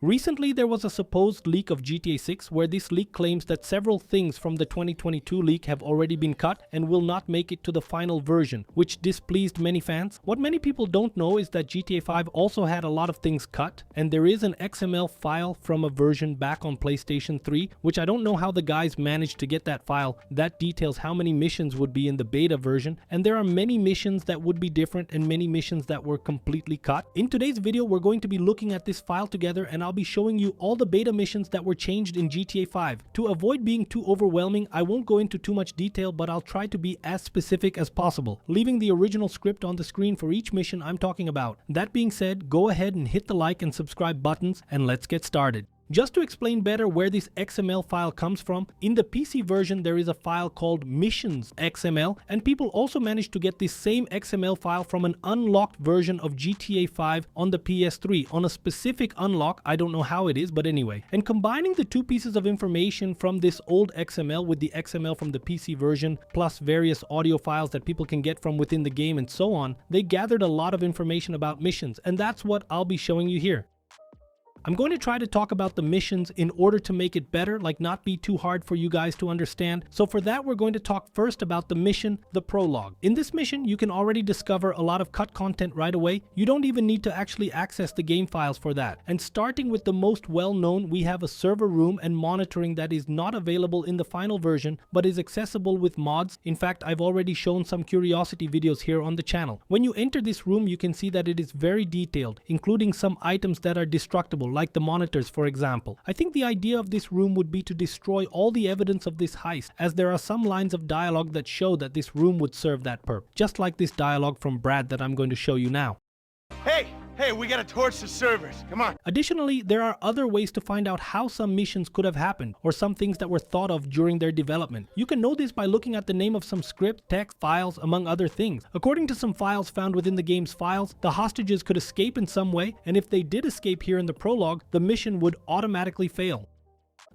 Recently, there was a supposed leak of GTA 6 where this leak claims that several things from the 2022 leak have already been cut and will not make it to the final version, which displeased many fans. What many people don't know is that GTA 5 also had a lot of things cut, and there is an XML file from a version back on PlayStation 3, which I don't know how the guys managed to get that file. That details how many missions would be in the beta version, and there are many missions that would be different and many missions that were completely cut. In today's video, we're going to be looking at this file together, and I'll be showing you all the beta missions that were changed in GTA 5. To avoid being too overwhelming, I won't go into too much detail, but I'll try to be as specific as possible, leaving the original script on the screen for each mission I'm talking about. That being said, go ahead and hit the like and subscribe buttons, and let's get started. Just to explain better where this XML file comes from, in the PC version there is a file called missions XML, and people also managed to get this same XML file from an unlocked version of GTA 5 on the PS3 on a specific unlock. I don't know how it is, but anyway. And combining the two pieces of information from this old XML with the XML from the PC version, plus various audio files that people can get from within the game and so on, they gathered a lot of information about missions, and that's what I'll be showing you here. I'm going to try to talk about the missions in order to make it better, like not be too hard for you guys to understand. So for that, we're going to talk first about the mission, the Prologue. In this mission, you can already discover a lot of cut content right away. You don't even need to actually access the game files for that. And starting with the most well-known, we have a server room and monitoring that is not available in the final version, but is accessible with mods. In fact, I've already shown some curiosity videos here on the channel. When you enter this room, you can see that it is very detailed, including some items that are destructible, like the monitors, for example. I think the idea of this room would be to destroy all the evidence of this heist, as there are some lines of dialogue that show that this room would serve that purpose, just like this dialogue from Brad that I'm going to show you now. Hey, we gotta torch the servers, come on. Additionally, there are other ways to find out how some missions could have happened, or some things that were thought of during their development. You can know this by looking at the name of some script, text, files, among other things. According to some files found within the game's files, the hostages could escape in some way, and if they did escape here in the prologue, the mission would automatically fail.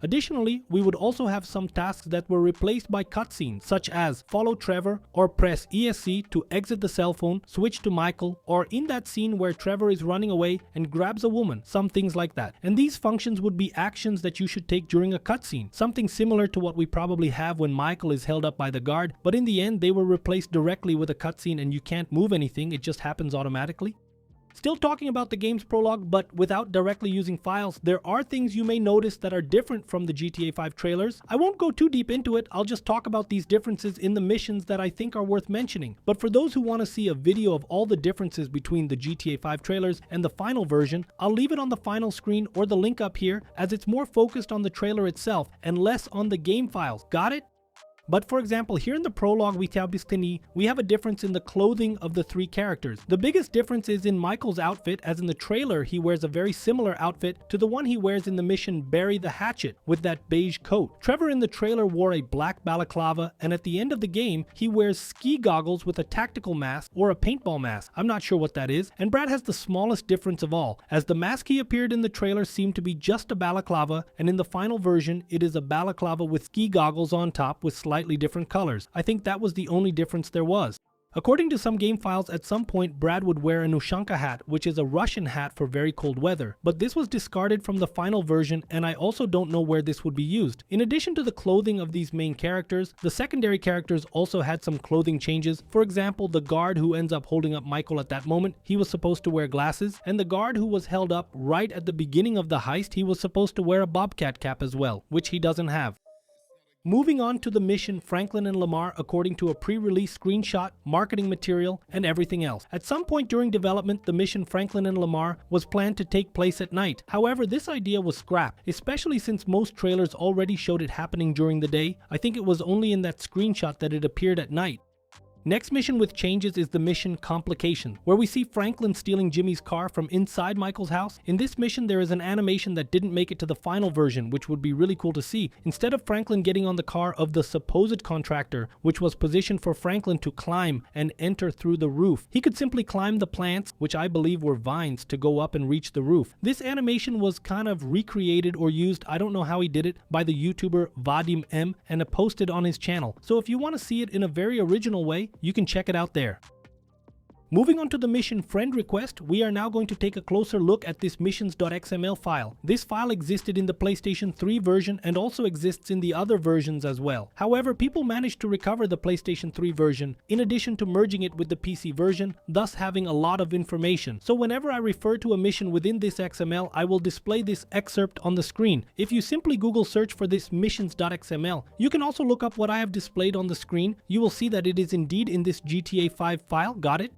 Additionally, we would also have some tasks that were replaced by cutscenes, such as follow Trevor or press ESC to exit the cell phone, switch to Michael, or in that scene where Trevor is running away and grabs a woman, some things like that. And these functions would be actions that you should take during a cutscene, something similar to what we probably have when Michael is held up by the guard, but in the end they were replaced directly with a cutscene and you can't move anything, it just happens automatically. Still talking about the game's prologue, but without directly using files, there are things you may notice that are different from the GTA 5 trailers. I won't go too deep into it, I'll just talk about these differences in the missions that I think are worth mentioning. But for those who want to see a video of all the differences between the GTA 5 trailers and the final version, I'll leave it on the final screen or the link up here, as it's more focused on the trailer itself and less on the game files. Got it? But for example, here in the prologue we have a difference in the clothing of the three characters. The biggest difference is in Michael's outfit, as in the trailer he wears a very similar outfit to the one he wears in the mission Bury the Hatchet with that beige coat. Trevor in the trailer wore a black balaclava, and at the end of the game he wears ski goggles with a tactical mask or a paintball mask. I'm not sure what that is. And Brad has the smallest difference of all, as the mask he appeared in the trailer seemed to be just a balaclava, and in the final version it is a balaclava with ski goggles on top with slightly different colors. I think that was the only difference there was. According to some game files, at some point Brad would wear a Ushanka hat, which is a Russian hat for very cold weather, but this was discarded from the final version, and I also don't know where this would be used. In addition to the clothing of these main characters, the secondary characters also had some clothing changes. For example, the guard who ends up holding up Michael at that moment, he was supposed to wear glasses, and the guard who was held up right at the beginning of the heist, he was supposed to wear a bobcat cap as well, which he doesn't have. Moving on to the mission Franklin and Lamar according to a pre-release screenshot, marketing material, and everything else. At some point during development, the mission Franklin and Lamar was planned to take place at night. However, this idea was scrapped, especially since most trailers already showed it happening during the day. I think it was only in that screenshot that it appeared at night. Next mission with changes is the mission Complication, where we see Franklin stealing Jimmy's car from inside Michael's house. In this mission, there is an animation that didn't make it to the final version, which would be really cool to see. Instead of Franklin getting on the car of the supposed contractor, which was positioned for Franklin to climb and enter through the roof, he could simply climb the plants, which I believe were vines, to go up and reach the roof. This animation was kind of recreated or used, I don't know how he did it, by the YouTuber Vadim M, and posted on his channel. So if you want to see it in a very original way, you can check it out there. Moving on to the mission friend request, we are now going to take a closer look at this missions.xml file. This file existed in the PlayStation 3 version and also exists in the other versions as well. However, people managed to recover the PlayStation 3 version in addition to merging it with the PC version, thus having a lot of information. So whenever I refer to a mission within this XML, I will display this excerpt on the screen. If you simply Google search for this missions.xml, you can also look up what I have displayed on the screen. You will see that it is indeed in this GTA 5 file. Got it?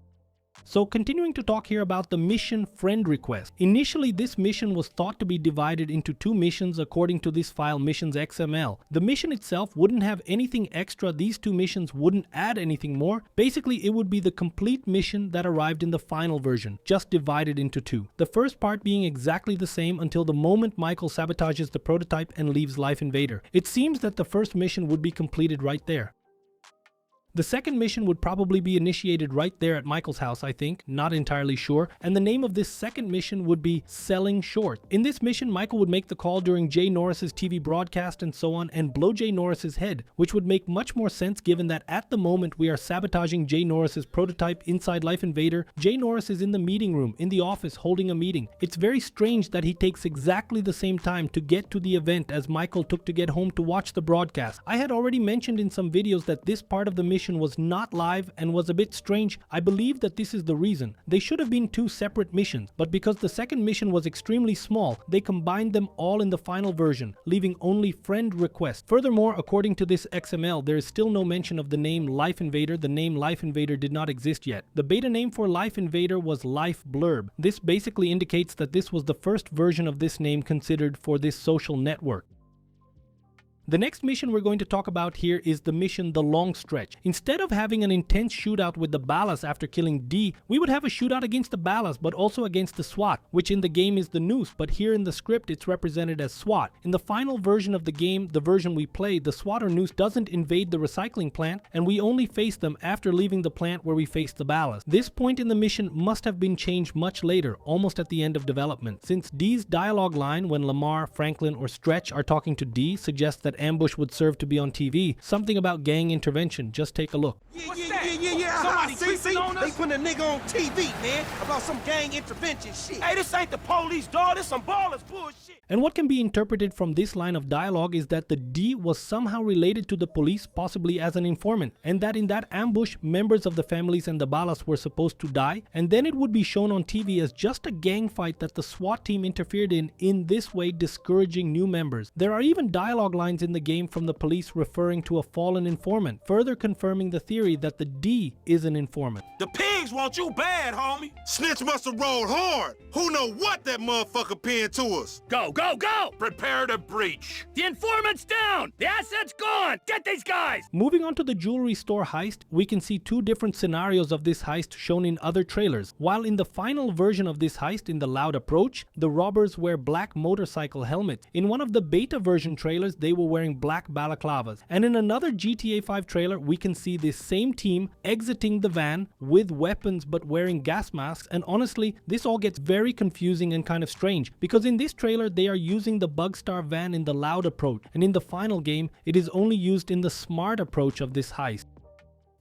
So continuing to talk here about the mission friend request. Initially, this mission was thought to be divided into two missions according to this file missions XML. The mission itself wouldn't have anything extra. These two missions wouldn't add anything more. Basically, it would be the complete mission that arrived in the final version, just divided into two. The first part being exactly the same until the moment Michael sabotages the prototype and leaves Life Invader. It seems that the first mission would be completed right there. The second mission would probably be initiated right there at Michael's house, I think, not entirely sure, and the name of this second mission would be Selling Short. In this mission, Michael would make the call during Jay Norris's TV broadcast and so on and blow Jay Norris's head, which would make much more sense given that at the moment we are sabotaging Jay Norris's prototype inside Life Invader. Jay Norris is in the meeting room, in the office, holding a meeting. It's very strange that he takes exactly the same time to get to the event as Michael took to get home to watch the broadcast. I had already mentioned in some videos that this part of the mission was not live and was a bit strange. I believe that this is the reason. They should have been two separate missions, but because the second mission was extremely small, they combined them all in the final version, leaving only friend request. Furthermore, according to this XML, there is still no mention of the name Life Invader. The name Life Invader did not exist yet. The beta name for Life Invader was Life Blurb. This basically indicates that this was the first version of this name considered for this social network. The next mission we're going to talk about here is the mission The Long Stretch. Instead of having an intense shootout with the Ballas after killing D, we would have a shootout against the Ballas but also against the SWAT, which in the game is the Noose, but here in the script it's represented as SWAT. In the final version of the game, the version we play, the SWAT or Noose doesn't invade the recycling plant and we only face them after leaving the plant where we faced the Ballas. This point in the mission must have been changed much later, almost at the end of development, since D's dialogue line when Lamar, Franklin or Stretch are talking to D suggests that ambush would serve to be on TV. Something about gang intervention. Just take a look. Yeah. Somebody see, on us? They putting a nigga on TV, man, about some gang intervention shit. Hey, this ain't the police, dawg. This some ballers bullshit. And what can be interpreted from this line of dialogue is that the D was somehow related to the police, possibly as an informant, and that in that ambush, members of the families and the Ballas were supposed to die, and then it would be shown on TV as just a gang fight that the SWAT team interfered in this way discouraging new members. There are even dialogue lines in the game from the police referring to a fallen informant, further confirming the theory that the D is an informant. The pigs want you bad, homie. Snitch must have rolled hard. Who know what that motherfucker pinned to us? Go! Prepare to breach. The informant's down! The asset's gone! Get these guys! Moving on to the jewelry store heist, we can see two different scenarios of this heist shown in other trailers. While in the final version of this heist, in the Loud Approach, the robbers wear black motorcycle helmets. In one of the beta version trailers, they were wearing black balaclavas. And in another GTA 5 trailer, we can see this same team exiting the van with weapons but wearing gas masks, and honestly, this all gets very confusing and kind of strange, because in this trailer, they are using the Bugstar van in the Loud Approach, and in the final game, it is only used in the Smart Approach of this heist.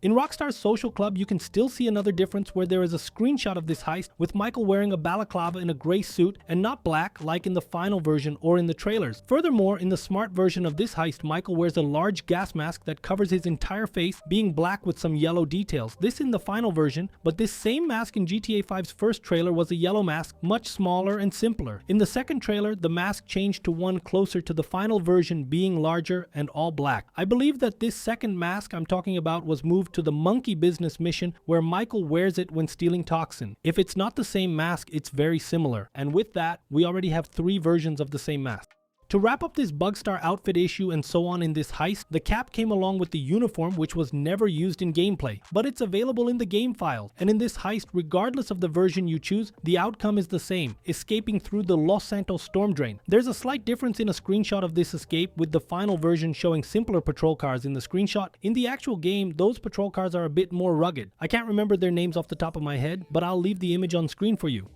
In Rockstar's Social Club, you can still see another difference where there is a screenshot of this heist with Michael wearing a balaclava in a gray suit and not black like in the final version or in the trailers. Furthermore, in the Smart version of this heist, Michael wears a large gas mask that covers his entire face, being black with some yellow details. This in the final version, but this same mask in GTA 5's first trailer was a yellow mask, much smaller and simpler. In the second trailer, the mask changed to one closer to the final version, being larger and all black. I believe that this second mask I'm talking about was moved to the monkey business mission where Michael wears it when stealing toxin. If it's not the same mask, it's very similar. And with that, we already have 3 versions of the same mask. To wrap up this Bugstar outfit issue and so on in this heist, the cap came along with the uniform, which was never used in gameplay, but it's available in the game files. And in this heist, regardless of the version you choose, the outcome is the same, escaping through the Los Santos storm drain. There's a slight difference in a screenshot of this escape, with the final version showing simpler patrol cars in the screenshot. In the actual game, those patrol cars are a bit more rugged. I can't remember their names off the top of my head, but I'll leave the image on screen for you.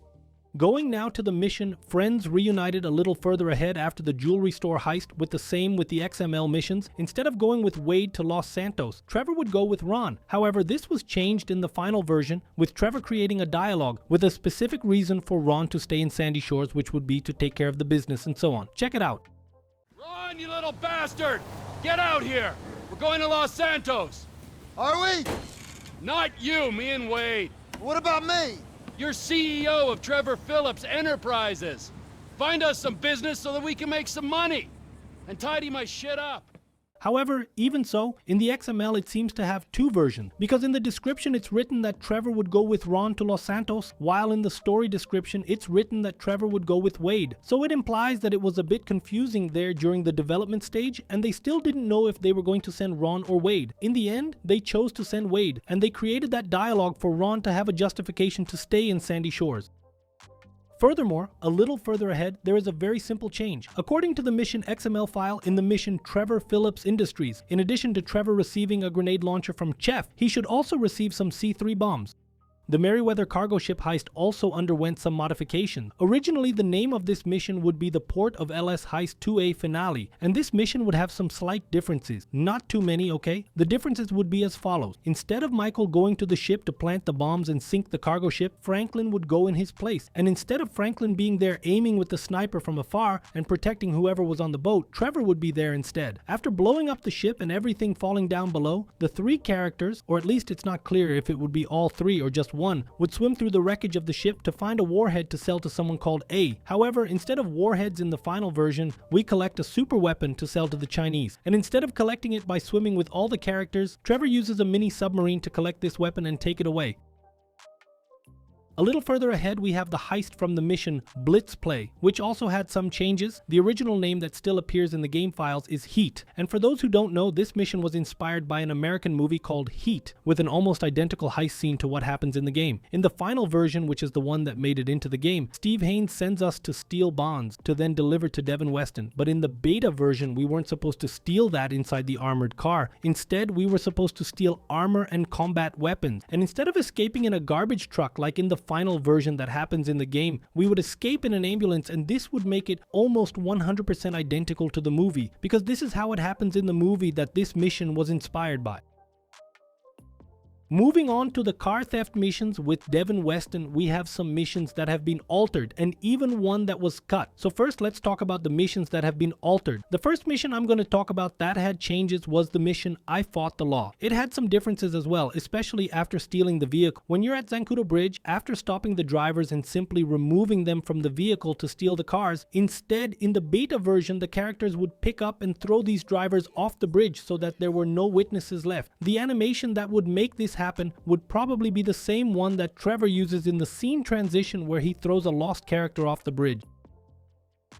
Going now to the mission Friends Reunited a little further ahead after the jewelry store heist with the same with the XML missions. Instead of going with Wade to Los Santos, Trevor would go with Ron. However, this was changed in the final version, with Trevor creating a dialogue with a specific reason for Ron to stay in Sandy Shores, which would be to take care of the business and so on. Check it out. Ron, you little bastard! Get out here! We're going to Los Santos! Are we? Not you, me and Wade. What about me? You're CEO of Trevor Phillips Enterprises. Find us some business so that we can make some money. And tidy my shit up. However, even so, in the XML it seems to have two versions, because in the description it's written that Trevor would go with Ron to Los Santos, while in the story description it's written that Trevor would go with Wade. So it implies that it was a bit confusing there during the development stage, and they still didn't know if they were going to send Ron or Wade. In the end, they chose to send Wade, and they created that dialogue for Ron to have a justification to stay in Sandy Shores. Furthermore, a little further ahead, there is a very simple change. According to the mission XML file in the mission Trevor Phillips Industries, in addition to Trevor receiving a grenade launcher from Chef, he should also receive some C3 bombs. The Merryweather cargo ship heist also underwent some modifications. Originally, the name of this mission would be the Port of LS Heist 2A Finale, and this mission would have some slight differences. Not too many, okay? The differences would be as follows. Instead of Michael going to the ship to plant the bombs and sink the cargo ship, Franklin would go in his place. And instead of Franklin being there aiming with the sniper from afar and protecting whoever was on the boat, Trevor would be there instead. After blowing up the ship and everything falling down below, the three characters, or at least it's not clear if it would be all three or just one, would swim through the wreckage of the ship to find a warhead to sell to someone called A. However, instead of warheads in the final version, we collect a super weapon to sell to the Chinese. And instead of collecting it by swimming with all the characters, Trevor uses a mini submarine to collect this weapon and take it away. A little further ahead, we have the heist from the mission Blitz Play, which also had some changes. The original name that still appears in the game files is Heat. And for those who don't know, this mission was inspired by an American movie called Heat, with an almost identical heist scene to what happens in the game. In the final version, which is the one that made it into the game, Steve Haynes sends us to steal bonds to then deliver to Devin Weston. But in the beta version, we weren't supposed to steal that inside the armored car. Instead, we were supposed to steal armor and combat weapons. And instead of escaping in a garbage truck like in the final version that happens in the game, we would escape in an ambulance, and this would make it almost 100% identical to the movie, because this is how it happens in the movie that this mission was inspired by. Moving on to the car theft missions with Devin Weston, we have some missions that have been altered and even one that was cut. So first, let's talk about the missions that have been altered. The first mission I'm going to talk about that had changes was the mission I Fought the Law. It had some differences as well, especially after stealing the vehicle. When you're at Zancudo Bridge, after stopping the drivers and simply removing them from the vehicle to steal the cars, instead in the beta version, the characters would pick up and throw these drivers off the bridge so that there were no witnesses left. The animation that would make this happen would probably be the same one that Trevor uses in the scene transition where he throws a lost character off the bridge.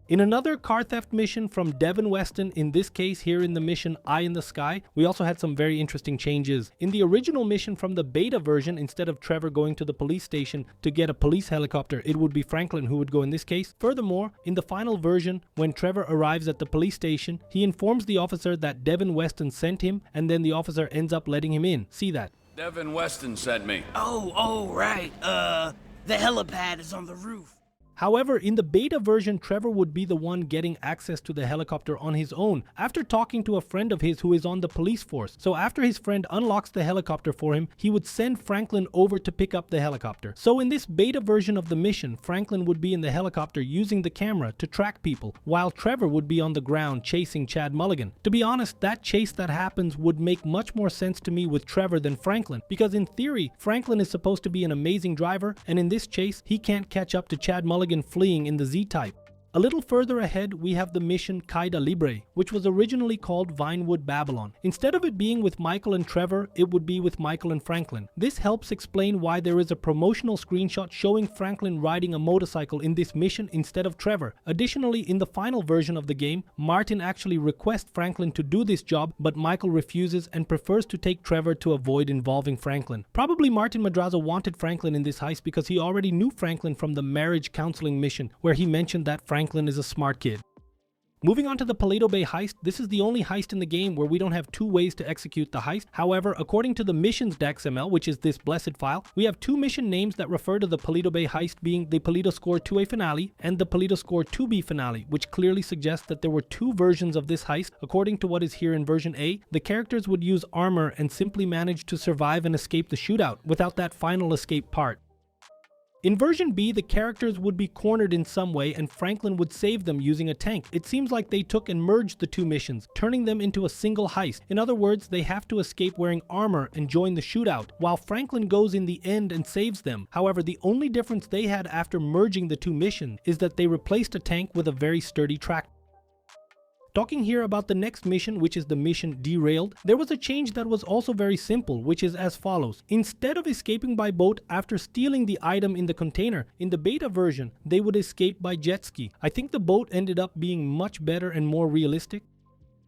In another car theft mission from Devin Weston, in this case here in the mission Eye in the Sky, we also had some very interesting changes. In the original mission from the beta version, instead of Trevor going to the police station to get a police helicopter, it would be Franklin who would go in this case. Furthermore, in the final version, when Trevor arrives at the police station, he informs the officer that Devin Weston sent him, and then the officer ends up letting him in. See that? Devin Weston sent me. Oh, right. The helipad is on the roof. However, in the beta version, Trevor would be the one getting access to the helicopter on his own after talking to a friend of his who is on the police force. So after his friend unlocks the helicopter for him, he would send Franklin over to pick up the helicopter. So in this beta version of the mission, Franklin would be in the helicopter using the camera to track people, while Trevor would be on the ground chasing Chad Mulligan. To be honest, that chase that happens would make much more sense to me with Trevor than Franklin, because in theory, Franklin is supposed to be an amazing driver, and in this chase, he can't catch up to Chad Mulligan fleeing in the Z-type. A little further ahead, we have the mission Kaida Libre, which was originally called Vinewood Babylon. Instead of it being with Michael and Trevor, it would be with Michael and Franklin. This helps explain why there is a promotional screenshot showing Franklin riding a motorcycle in this mission instead of Trevor. Additionally, in the final version of the game, Martin actually requests Franklin to do this job, but Michael refuses and prefers to take Trevor to avoid involving Franklin. Probably Martin Madrazo wanted Franklin in this heist because he already knew Franklin from the marriage counseling mission, where he mentioned that Franklin is a smart kid. Moving on to the Paleto Bay heist, this is the only heist in the game where we don't have two ways to execute the heist. However, according to the missions.xml, which is this blessed file, we have two mission names that refer to the Paleto Bay heist being the Paleto Score 2A finale and the Paleto Score 2B finale, which clearly suggests that there were two versions of this heist. According to what is here in version A, the characters would use armor and simply manage to survive and escape the shootout without that final escape part. In version B, the characters would be cornered in some way and Franklin would save them using a tank. It seems like they took and merged the two missions, turning them into a single heist. In other words, they have to escape wearing armor and join the shootout, while Franklin goes in the end and saves them. However, the only difference they had after merging the two missions is that they replaced a tank with a very sturdy tractor. Talking here about the next mission, which is the mission Derailed, there was a change that was also very simple, which is as follows. Instead of escaping by boat after stealing the item in the container, in the beta version, they would escape by jet ski. I think the boat ended up being much better and more realistic.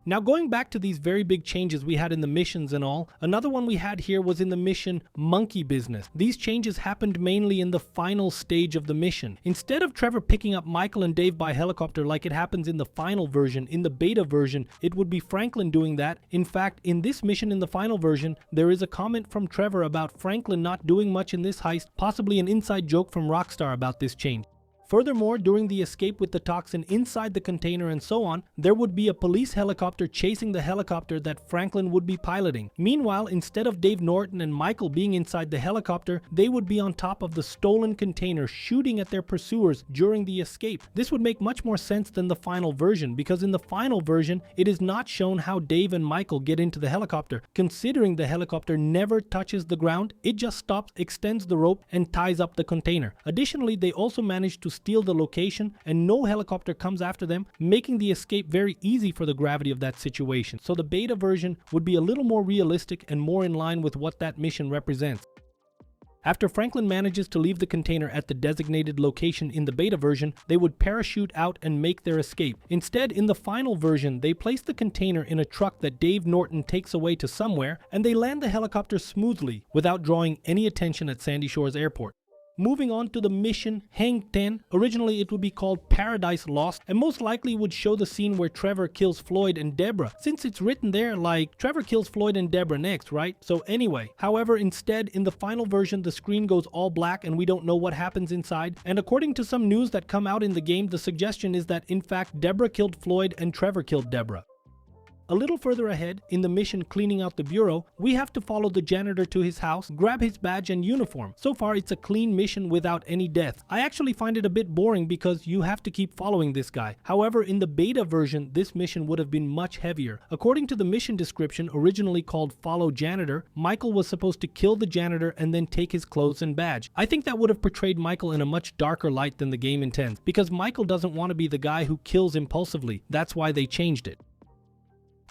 Now going back to these very big changes we had in the missions and all, another one we had here was in the mission Monkey Business. These changes happened mainly in the final stage of the mission. Instead of Trevor picking up Michael and Dave by helicopter like it happens in the final version, in the beta version, it would be Franklin doing that. In fact, in this mission in the final version, there is a comment from Trevor about Franklin not doing much in this heist, possibly an inside joke from Rockstar about this change. Furthermore, during the escape with the toxin inside the container and so on, there would be a police helicopter chasing the helicopter that Franklin would be piloting. Meanwhile, instead of Dave Norton and Michael being inside the helicopter, they would be on top of the stolen container shooting at their pursuers during the escape. This would make much more sense than the final version, because in the final version, it is not shown how Dave and Michael get into the helicopter. Considering the helicopter never touches the ground, it just stops, extends the rope, and ties up the container. Additionally, they also managed to steal the location and no helicopter comes after them, making the escape very easy for the gravity of that situation. So the beta version would be a little more realistic and more in line with what that mission represents. After Franklin manages to leave the container at the designated location in the beta version, they would parachute out and make their escape. Instead, in the final version, they place the container in a truck that Dave Norton takes away to somewhere, and they land the helicopter smoothly without drawing any attention at Sandy Shores Airport. Moving on to the mission Hang 10, originally it would be called Paradise Lost and most likely would show the scene where Trevor kills Floyd and Deborah, since it's written there like Trevor kills Floyd and Deborah next, right? So anyway, however, instead in the final version the screen goes all black and we don't know what happens inside, and according to some news that come out in the game, the suggestion is that in fact Deborah killed Floyd and Trevor killed Deborah. A little further ahead, in the mission Cleaning Out the Bureau, we have to follow the janitor to his house, grab his badge and uniform. So far, it's a clean mission without any death. I actually find it a bit boring because you have to keep following this guy. However, in the beta version, this mission would have been much heavier. According to the mission description, originally called Follow Janitor, Michael was supposed to kill the janitor and then take his clothes and badge. I think that would have portrayed Michael in a much darker light than the game intends, because Michael doesn't want to be the guy who kills impulsively. That's why they changed it.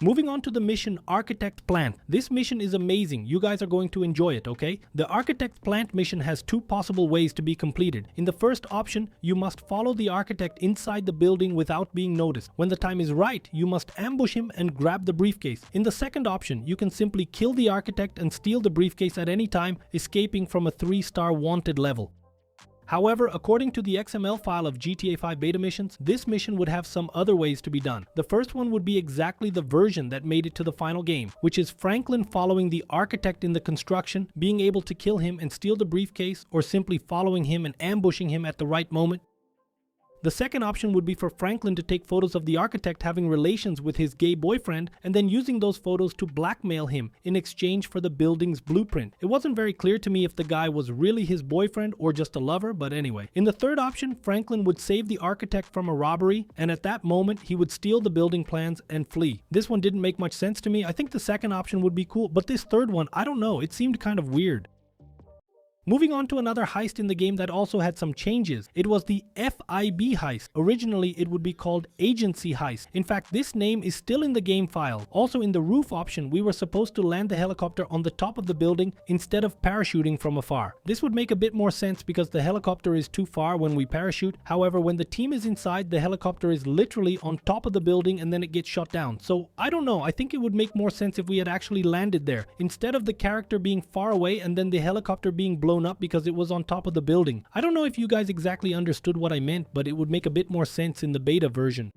Moving on to the mission Architect Plant. This mission is amazing. You guys are going to enjoy it, okay? The Architect Plant mission has two possible ways to be completed. In the first option, you must follow the architect inside the building without being noticed. When the time is right, you must ambush him and grab the briefcase. In the second option, you can simply kill the architect and steal the briefcase at any time, escaping from a 3-star wanted level. However, according to the XML file of GTA 5 beta missions, this mission would have some other ways to be done. The first one would be exactly the version that made it to the final game, which is Franklin following the architect in the construction, being able to kill him and steal the briefcase, or simply following him and ambushing him at the right moment. The second option would be for Franklin to take photos of the architect having relations with his gay boyfriend and then using those photos to blackmail him in exchange for the building's blueprint. It wasn't very clear to me if the guy was really his boyfriend or just a lover, but anyway. In the third option, Franklin would save the architect from a robbery, and at that moment he would steal the building plans and flee. This one didn't make much sense to me. I think the second option would be cool, but this third one, I don't know, it seemed kind of weird. Moving on to another heist in the game that also had some changes. It was the FIB heist. Originally, it would be called Agency Heist. In fact, this name is still in the game file. Also, in the roof option, we were supposed to land the helicopter on the top of the building instead of parachuting from afar. This would make a bit more sense because the helicopter is too far when we parachute. However, when the team is inside, the helicopter is literally on top of the building and then it gets shot down. So, I don't know. I think it would make more sense if we had actually landed there, instead of the character being far away and then the helicopter being blown up because it was on top of the building. I don't know if you guys exactly understood what I meant, but it would make a bit more sense in the beta version.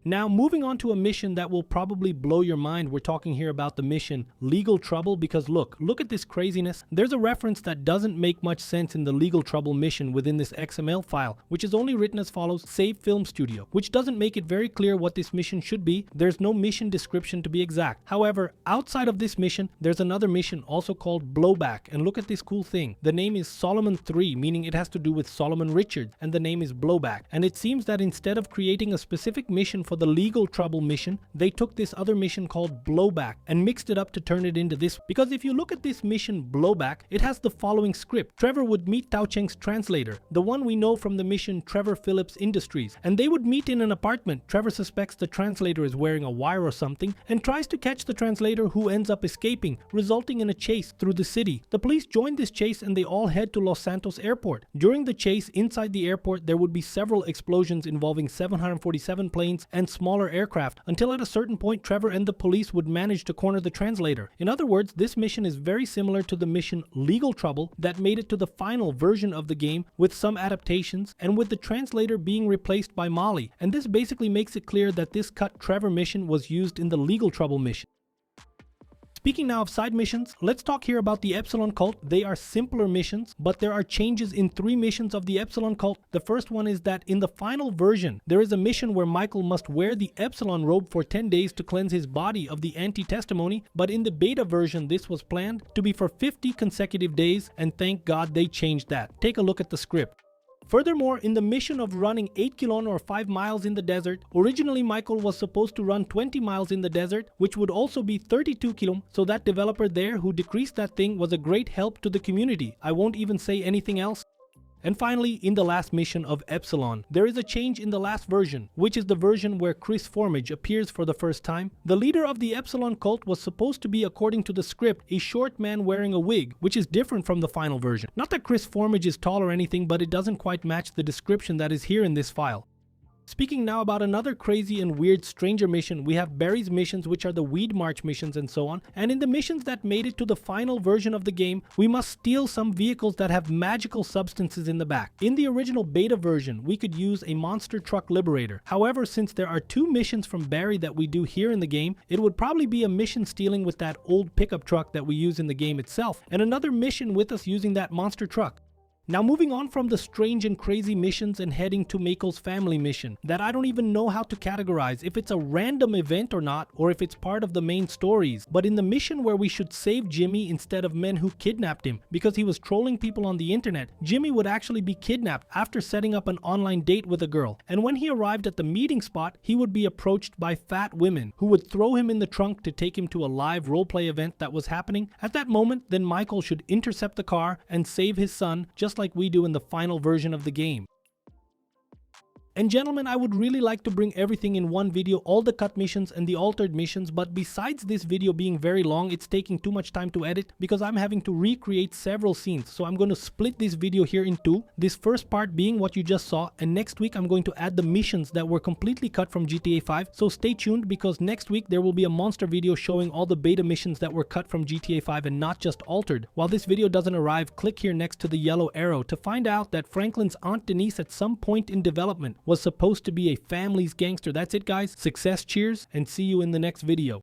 Now, moving on to a mission that will probably blow your mind. We're talking here about the mission Legal Trouble, because look at this craziness. There's a reference that doesn't make much sense in the Legal Trouble mission within this XML file, which is only written as follows: Save Film Studio, which doesn't make it very clear what this mission should be. There's no mission description to be exact. However, outside of this mission, there's another mission also called Blowback, and look at this cool thing. The name is Solomon 3, meaning it has to do with Solomon Richards, and the name is Blowback. And it seems that instead of creating a specific mission for the Legal Trouble mission, they took this other mission called Blowback and mixed it up to turn it into this. Because if you look at this mission Blowback, it has the following script. Trevor would meet Tao Cheng's translator, the one we know from the mission Trevor Phillips Industries, and they would meet in an apartment. Trevor suspects the translator is wearing a wire or something and tries to catch the translator, who ends up escaping, resulting in a chase through the city. The police join this chase and they all head to Los Santos Airport. During the chase inside the airport, there would be several explosions involving 747 planes and smaller aircraft, until at a certain point Trevor and the police would manage to corner the translator. In other words, this mission is very similar to the mission Legal Trouble that made it to the final version of the game with some adaptations, and with the translator being replaced by Molly. And this basically makes it clear that this cut Trevor mission was used in the Legal Trouble mission. Speaking now of side missions, let's talk here about the Epsilon cult. They are simpler missions, but there are changes in 3 missions of the Epsilon cult. The first one is that in the final version, there is a mission where Michael must wear the Epsilon robe for 10 days to cleanse his body of the anti-testimony, but in the beta version, this was planned to be for 50 consecutive days, and thank God they changed that. Take a look at the script. Furthermore, in the mission of running 8 km or 5 miles in the desert, originally Michael was supposed to run 20 miles in the desert, which would also be 32 km, so that developer there who decreased that thing was a great help to the community. I won't even say anything else. And finally, in the last mission of Epsilon, there is a change in the last version, which is the version where Chris Formage appears for the first time. The leader of the Epsilon cult was supposed to be, according to the script, a short man wearing a wig, which is different from the final version. Not that Chris Formage is tall or anything, but it doesn't quite match the description that is here in this file. Speaking now about another crazy and weird stranger mission, we have Barry's missions, which are the Weed March missions and so on. And in the missions that made it to the final version of the game, we must steal some vehicles that have magical substances in the back. In the original beta version, we could use a monster truck liberator. However, since there are 2 missions from Barry that we do here in the game, it would probably be a mission stealing with that old pickup truck that we use in the game itself, and another mission with us using that monster truck. Now, moving on from the strange and crazy missions and heading to Mako's family mission that I don't even know how to categorize, if it's a random event or not, or if it's part of the main stories. But in the mission where we should save Jimmy instead of men who kidnapped him because he was trolling people on the internet, Jimmy would actually be kidnapped after setting up an online date with a girl. And when he arrived at the meeting spot, he would be approached by fat women who would throw him in the trunk to take him to a live roleplay event that was happening. At that moment, then Michael should intercept the car and save his son, just like we do in the final version of the game. And gentlemen, I would really like to bring everything in one video, all the cut missions and the altered missions, but besides this video being very long, it's taking too much time to edit because I'm having to recreate several scenes. So I'm going to split this video here in 2, this first part being what you just saw, and next week I'm going to add the missions that were completely cut from GTA 5. So stay tuned, because next week there will be a monster video showing all the beta missions that were cut from GTA 5 and not just altered. While this video doesn't arrive, click here next to the yellow arrow to find out that Franklin's Aunt Denise at some point in development was supposed to be a family's gangster. That's it, guys. Success, cheers, and see you in the next video.